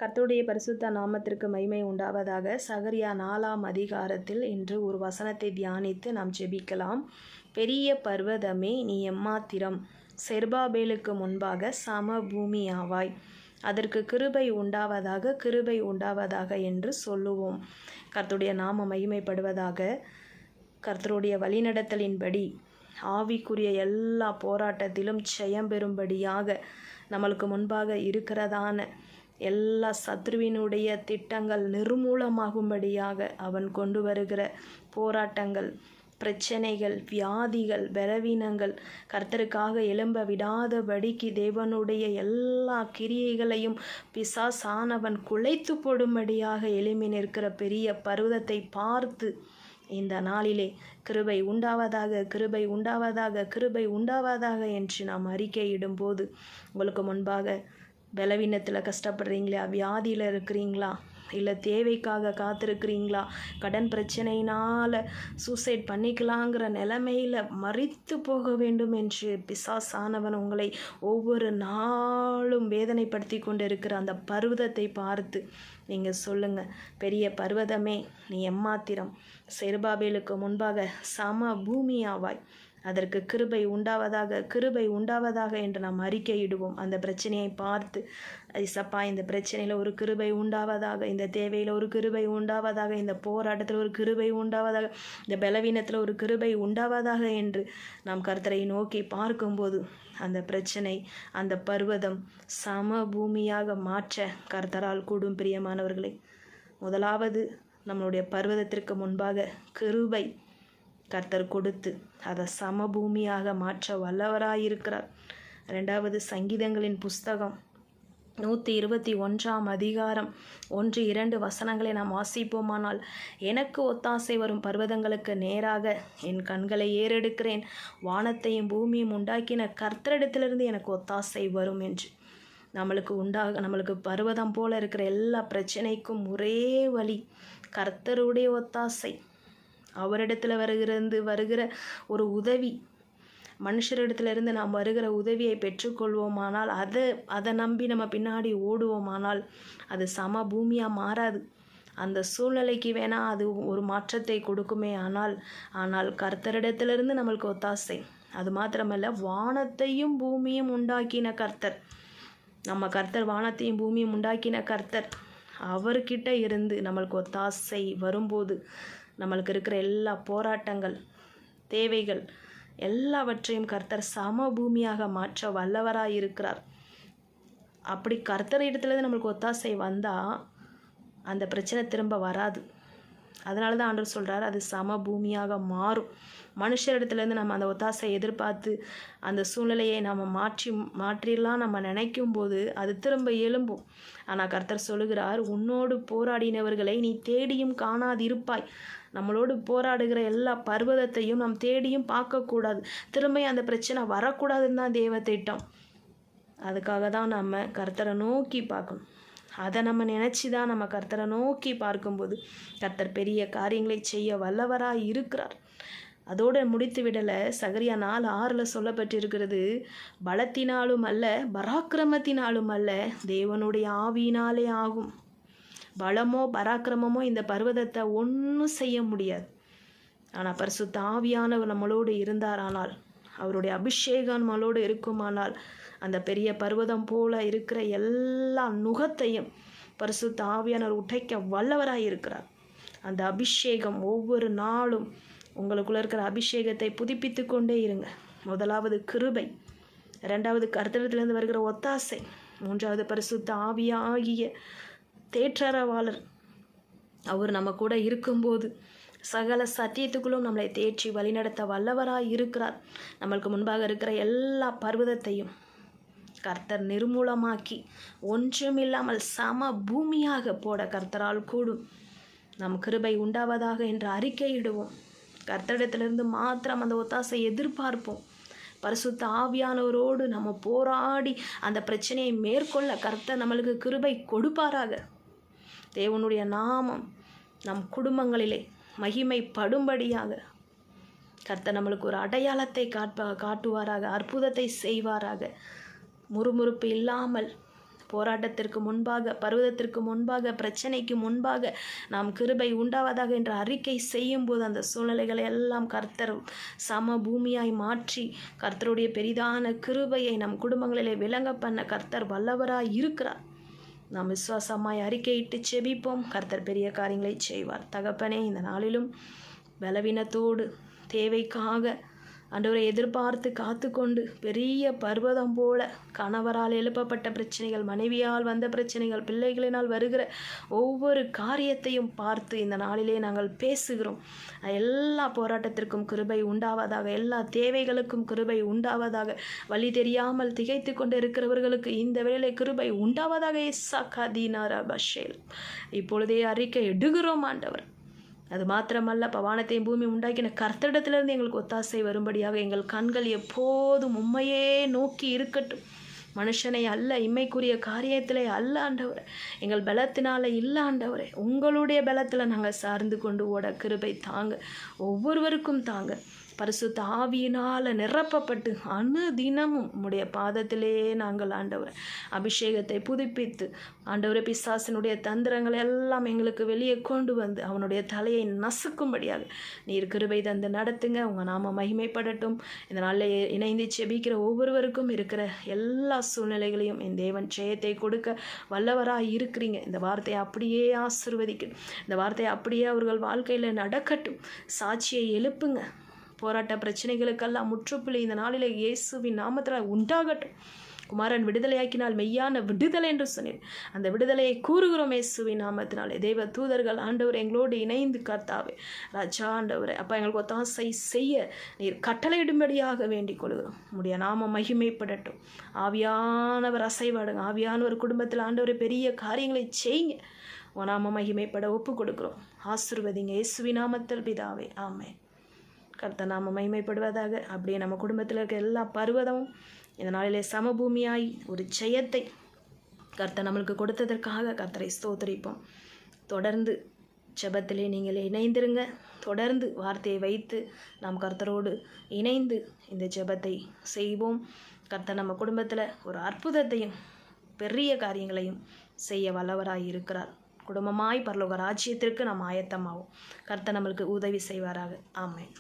கர்த்தருடைய பரிசுத்த நாமத்திற்கு மகிமை உண்டாவதாக. சகரியா 4ஆம் அதிகாரத்தில் இன்று ஒரு வசனத்தை தியானித்து நாம் ஜெபிக்கலாம். பெரிய பர்வதமே நீ எம்மாத்திரம், செருபாபேலுக்கு முன்பாக சமபூமியாவாய், அதற்கு கிருபை உண்டாவதாக, கிருபை உண்டாவதாக என்று சொல்லுவோம். கர்த்தருடைய நாம மகிமைப்படுவதாக. கர்த்தருடைய வழிநடத்தலின்படி ஆவிக்குரிய எல்லா போராட்டத்திலும் ஜெயம் பெறும்படியாக நம்மளுக்கு முன்பாக இருக்கிறதான எல்லா சத்ருவினுடைய திட்டங்கள் நிர்மூலமாகும்படியாக அவன் கொண்டு வருகிற போராட்டங்கள், பிரச்சனைகள், வியாதிகள், பலவீனங்கள் கர்த்தருக்காக எழும்ப விடாதபடிக்கு தேவனுடைய எல்லா கிரியைகளையும் பிசாசானவன் குலைத்து போடும்படியாக எழும்பி நிற்கிற பெரிய பர்வதத்தை பார்த்து இந்த நாளிலே கிருபை உண்டாவதாக, கிருபை உண்டாவதாக, கிருபை உண்டாவதாக என்று நாம் அறிக்கையிடும்போது உங்களுக்கு முன்பாக பலவீனத்தில் கஷ்டப்படுறீங்களா, வியாதியில் இருக்கிறீங்களா, இல்லை தேவைக்காக காத்திருக்கிறீங்களா, கடன் பிரச்சனையினால் சூசைட் பண்ணிக்கலாங்கிற நிலைமையில் மறித்து போக வேண்டும் என்று பிசாசானவன் உங்களை ஒவ்வொரு நாளும் வேதனைப்படுத்தி கொண்டு இருக்கிற அந்த பர்வதத்தை பார்த்து நீங்கள் சொல்லுங்கள், பெரிய பர்வதமே நீ எம்மாத்திரம், செருபாபேலுக்கு முன்பாக சம பூமியாவாய், அதற்கு கிருபை உண்டாவதாக, கிருபை உண்டாவதாக என்று நாம் அறிக்கையிடுவோம். அந்த பிரச்சனையை பார்த்து, ஐசப்பா இந்த பிரச்சனையில் ஒரு கிருபை உண்டாவதாக, இந்த தேவையில் ஒரு கிருபை உண்டாவதாக, இந்த போராட்டத்தில் ஒரு கிருபை உண்டாவதாக, இந்த பலவீனத்தில் ஒரு கிருபை உண்டாவதாக என்று நாம் கர்த்தரை நோக்கி பார்க்கும்போது அந்த பிரச்சனை, அந்த பர்வதம் சம பூமியாக மாற்ற கர்த்தரால் கூடும். பிரியமானவர்களே, முதலாவது நம்மளுடைய பர்வதத்திற்கு முன்பாக கிருபை கர்த்தர் கொடுத்து அதை சமபூமியாக மாற்ற வல்லவராயிருக்கிறார். 2வது சங்கீதங்களின் புஸ்தகம் 121ஆம் அதிகாரம் 1-2 வசனங்களை நாம் வாசிப்போமானால், எனக்கு ஒத்தாசை வரும் பர்வதங்களுக்கு நேராக என் கண்களை ஏறெடுக்கிறேன், வானத்தையும் பூமியும் உண்டாக்கின கர்த்தரிடத்திலிருந்து எனக்கு ஒத்தாசை வரும் என்று. நம்மளுக்கு பர்வதம் போல இருக்கிற எல்லா பிரச்சனைக்கும் ஒரே வழி கர்த்தருடைய ஒத்தாசை. அவரிடத்தில் வருகிற ஒரு உதவி, மனுஷரிடத்திலிருந்து நாம் வருகிற உதவியை பெற்றுக்கொள்வோமானால், அதை நம்பி நம்ம பின்னாடி ஓடுவோமானால் அது சம பூமியாக மாறாது. அந்த சூழ்நிலைக்கு வேணால் அது ஒரு மாற்றத்தை கொடுக்குமே, ஆனால் கர்த்தரிடத்திலிருந்து நம்மளுக்கு ஒத்தாசை. அது மாத்திரமல்ல, வானத்தையும் பூமியும் உண்டாக்கின கர்த்தர், நம்ம கர்த்தர் வானத்தையும் பூமியும் உண்டாக்கின கர்த்தர், அவர்கிட்ட இருந்து நம்மளுக்கு ஒத்தாசை வரும்போது நம்மளுக்கு இருக்கிற எல்லா போராட்டங்கள், தேவைகள் எல்லாவற்றையும் கர்த்தர் சம பூமியாக மாற்ற வல்லவராக இருக்கிறார். அப்படி கர்த்தர் இடத்துல நம்மளுக்கு ஒத்தாசை வந்தால் அந்த பிரச்சனை திரும்ப வராது. அதனால தான் ஆண்டவர் சொல்கிறார், அது சம பூமியாக மாறும். மனுஷரிடத்துலேருந்து நம்ம அந்த ஒத்தாசை எதிர்பார்த்து அந்த சூழ்நிலையை நம்ம மாற்றிடலாம் நம்ம நினைக்கும் போது அது திரும்ப எழும்பும். ஆனால் கர்த்தர் சொல்லுகிறார், உன்னோடு போராடினவர்களை நீ தேடியும் காணாதிருப்பாய். நம்மளோடு போராடுகிற எல்லா பர்வதத்தையும் நாம் தேடியும் பார்க்கக்கூடாது, திரும்ப அந்த பிரச்சனை வரக்கூடாதுன்னு தான் தேவ திட்டம். அதுக்காக தான் நம்ம கர்த்தரை நோக்கி பார்க்கணும். அதை நம்ம நினச்சி தான் நம்ம கர்த்தரை நோக்கி பார்க்கும்போது கர்த்தர் பெரிய காரியங்களை செய்ய வல்லவராக இருக்கிறார். அதோடு முடித்து விடலை. சகரியா 4:6 சொல்லப்பட்டிருக்கிறது, பலத்தினாலும் அல்ல, பராக்கிரமத்தினாலும் அல்ல, தேவனுடைய ஆவியினாலே ஆகும். பலமோ பராக்கிரமமோ இந்த பர்வதத்தை ஒன்றும் செய்ய முடியாது. ஆனால் பரிசுத்த ஆவியானவர் நம்மளோடு இருந்தாரானால், அவருடைய அபிஷேகம் நம்மளோடு இருக்குமானால், அந்த பெரிய பர்வதம் போல இருக்கிற எல்லா நுகத்தையும் பரிசுத்த ஆவியானவர் உடைக்க வல்லவராக இருக்கிறார். அந்த அபிஷேகம் ஒவ்வொரு நாளும் உங்களுக்குள்ள இருக்கிற அபிஷேகத்தை புதுப்பித்து கொண்டே இருங்க. முதலாவது கிருபை, 2வது கர்த்தரிடத்திலிருந்து வருகிற ஒத்தாசை, 3வது பரிசுத்த ஆவியாகிய தேற்றரவாளர். அவர் நம்ம கூட இருக்கும்போது சகல சத்தியத்துக்குள்ளும் நம்மளை தேற்றி வழிநடத்த வல்லவராய் இருக்கிறார். நம்மளுக்கு முன்பாக இருக்கிற எல்லா பர்வதத்தையும் கர்த்தர் நிர்மூலமாக்கி ஒன்றுமில்லாமல் சம பூமியாக போட கர்த்தரால் கூடும். நம் கிருபை உண்டாவதாக என்று அறிக்கையிடுவோம். கர்த்தரிடத்திலிருந்து மாத்திரம் அந்த ஒத்தாசை எதிர்பார்ப்போம். பரிசுத்த ஆவியானவரோடு நம்ம போராடி அந்த பிரச்சனையை மேற்கொள்ள கர்த்தர் நம்மளுக்கு கிருபை கொடுப்பாராக. தேவனுடைய நாமம் நம் குடும்பங்களிலே மகிமைப்படும்படியாக கர்த்தர் நம்மளுக்கு ஒரு அடையாளத்தை காட்டுவாராக, அற்புதத்தை செய்வாராக. முறுமுறுப்பு இல்லாமல் போராட்டத்திற்கு முன்பாக, பர்வதத்திற்கு முன்பாக, பிரச்சனைக்கு முன்பாக நாம் கிருபை உண்டாவதாக என்ற அறிக்கை செய்யும் போது அந்த சூழ்நிலைகளை எல்லாம் கர்த்தர் சம பூமியாய் மாற்றி கர்த்தருடைய பெரிதான கிருபையை நம் குடும்பங்களிலே விளங்க பண்ண கர்த்தர் வல்லவராய் இருக்கிறார். நாம் விசுவாசமாய் அறிக்கையிட்டு செபிப்போம். கர்த்தர் பெரிய காரியங்களை செய்வார். தகப்பனே, இந்த நாளிலும் பலவீனத்தோடு தேவைக்காக ஆண்டவரை எதிர்பார்த்து காத்து கொண்டு பெரிய பர்வதம் போல கணவரால் எழுப்பப்பட்ட பிரச்சனைகள், மனைவியால் வந்த பிரச்சனைகள், பிள்ளைகளினால் வருகிற ஒவ்வொரு காரியத்தையும் பார்த்து இந்த நாளிலே நாங்கள் பேசுகிறோம். எல்லா போராட்டத்திற்கும் கிருபை உண்டாவதாக, எல்லா தேவைகளுக்கும் கிருபை உண்டாவதாக, வழி தெரியாமல் திகைத்து கொண்டு இருக்கிறவர்களுக்கு இந்த வேளை கிருபை உண்டாவதாக. இப்பொழுதே அறிக்கை எடுகிறோம் ஆண்டவர். அது மாத்திரமல்ல, வானத்தையும் பூமி உண்டாக்கின கர்த்தரிடத்திலிருந்து எங்களுக்கு ஒத்தாசை வரும்படியாக எங்கள் கண்கள் எப்போதும் உம்மையே நோக்கி இருக்கட்டும். மனுஷனை அல்ல, இம்மைக்குரிய காரியத்திலே அல்ல ஆண்டவரே, எங்கள் பலத்தினால இல்லை ஆண்டவரே, உங்களுடைய பலத்தில் நாங்கள் சார்ந்து கொண்டு ஓட கிருபை தாங்க, ஒவ்வொருவருக்கும் தாங்க. பரிசுத்த ஆவியினால் நிரப்பப்பட்டு அனுதினமும் உம்முடைய பாதத்திலே நாங்கள் ஆண்டவரை அபிஷேகத்தை புதுப்பித்து ஆண்டவரை பிசாசினுடைய தந்திரங்களை எல்லாம் எங்களுக்கு வெளியே கொண்டு வந்து அவனுடைய தலையை நசுக்கும்படியாக நீர் கிருபை தந்து நடத்துங்க. உங்கள் நாம மகிமைப்படட்டும். இந்த நாளில் இணைந்து செபிக்கிற ஒவ்வொருவருக்கும் இருக்கிற எல்லா சூழ்நிலைகளையும் என் தேவன் ஜெயத்தை கொடுக்க வல்லவராக இருக்கிறீங்க. இந்த வார்த்தையை அப்படியே ஆசீர்வதிக்கணும். இந்த வார்த்தையை அப்படியே அவர்கள் வாழ்க்கையில் நடக்கட்டும். சாட்சியை எழுப்புங்க. போராட்ட பிரச்சனைகளுக்கெல்லாம் முற்றுப்புள்ளி இந்த நாளிலே இயேசுவின் நாமத்தில் உண்டாகட்டும். குமாரன் விடுதலையாக்கினால் மெய்யான விடுதலை என்று சொன்னேன். அந்த விடுதலையை கூறுகிறோம் இயேசுவின் நாமத்தினாலே. தேவ தூதர்கள் ஆண்டவர் எங்களோடு இணைந்து கர்த்தாவே ராஜா ஆண்டவரை அப்பா எங்களுக்கு ஒத்தாசை செய்ய நீர் கட்டளையிடும்படியாக வேண்டிக் கொள்கிறோம். உம்முடைய நாம மகிமைப்படட்டும். ஆவியானவர் அசைவாடுங்க. ஆவியானவர் குடும்பத்தில் ஆண்டவரை பெரிய காரியங்களை செய்யுங்க. உன் நாம மகிமைப்பட ஒப்பு கொடுக்குறோம். ஆசீர்வதிங்க இயேசுவின் நாமத்தில் பிதாவே, ஆமென். கர்த்தர் நாம மகிமைப்படுவதாக. அப்படியே நம்ம குடும்பத்தில் இருக்க எல்லா பர்வதமும் இந்த நாளிலே சமபூமியாய் ஒரு ஜெயத்தை கர்த்தர் நம்மளுக்கு கொடுத்ததற்காக கர்த்தரை ஸ்தோத்திரிப்போம். தொடர்ந்து ஜெபத்திலே நீங்கள் இணைந்திருங்க. தொடர்ந்து வார்த்தையை வைத்து நாம் கர்த்தரோடு இணைந்து இந்த ஜெபத்தை செய்வோம். கர்த்தர் நம்ம குடும்பத்தில் ஒரு அற்புதத்தையும் பெரிய காரியங்களையும் செய்ய வல்லவராய் இருக்கிறார். குடும்பமாய் பரலோக ராஜ்யத்திற்கு நாம் ஆயத்தமாகும். கர்த்தர் நம்மளுக்கு உதவி செய்வாராக. ஆமென்.